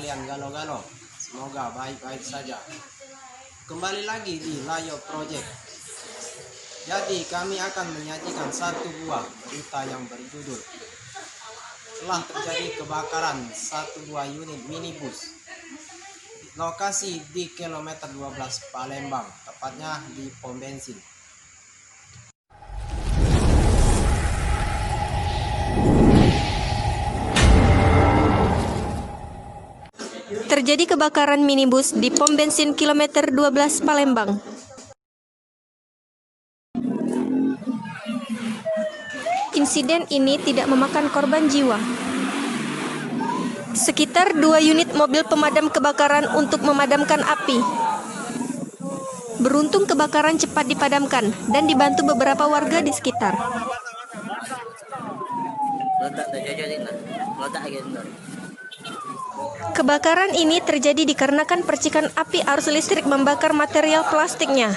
kalian galo-galo? Semoga baik-baik saja. Kembali lagi di Layo Project. Jadi kami akan menyajikan satu buah berita yang berjudul telah terjadi kebakaran satu buah unit minibus. Lokasi di kilometer 12 Palembang, tepatnya di pom bensin. Terjadi kebakaran minibus di pom bensin kilometer 12 Palembang. Insiden ini tidak memakan korban jiwa. Sekitar 2 unit mobil pemadam kebakaran untuk memadamkan api. Beruntung kebakaran cepat dipadamkan dan dibantu beberapa warga di sekitar. Kebakaran ini terjadi dikarenakan percikan api arus listrik membakar material plastiknya.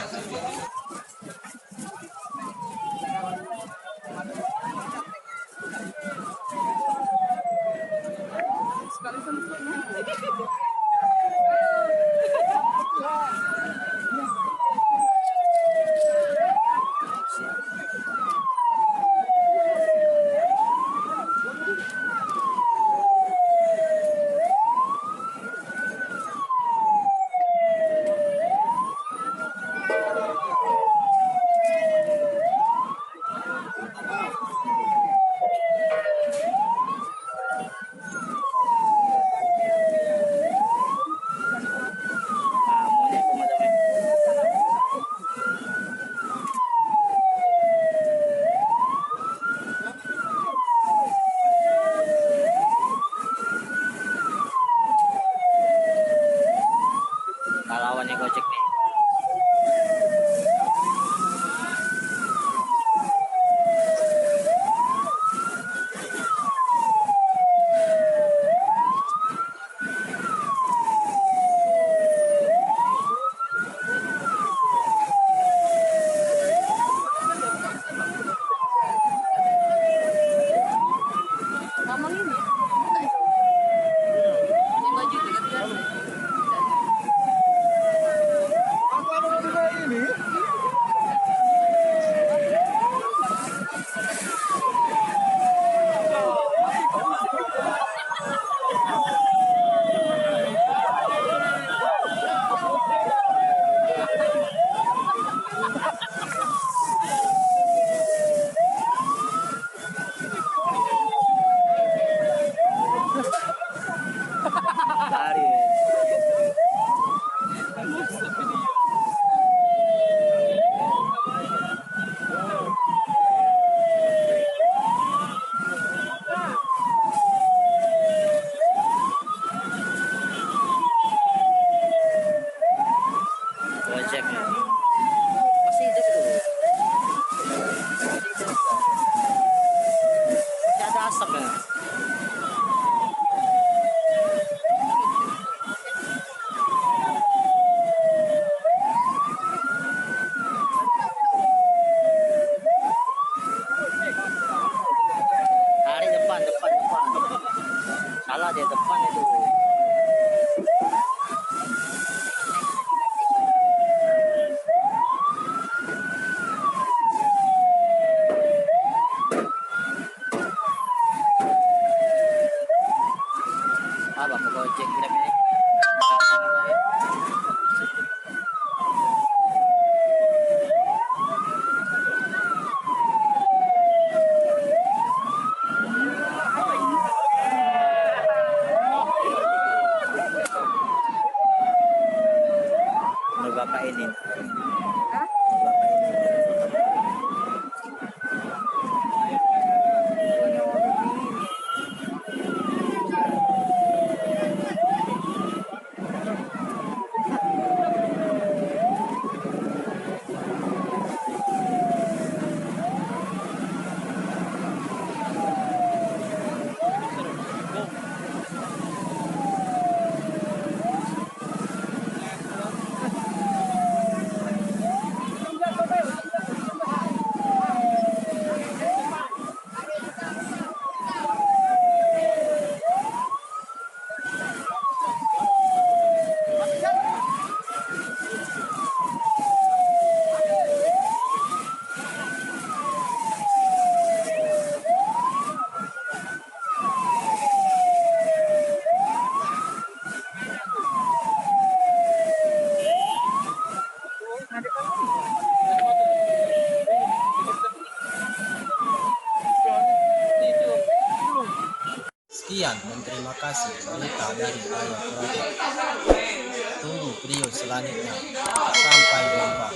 Sekian dan terima kasih berita dari Layo Project. Tunggu video selanjutnya. Sampai jumpa.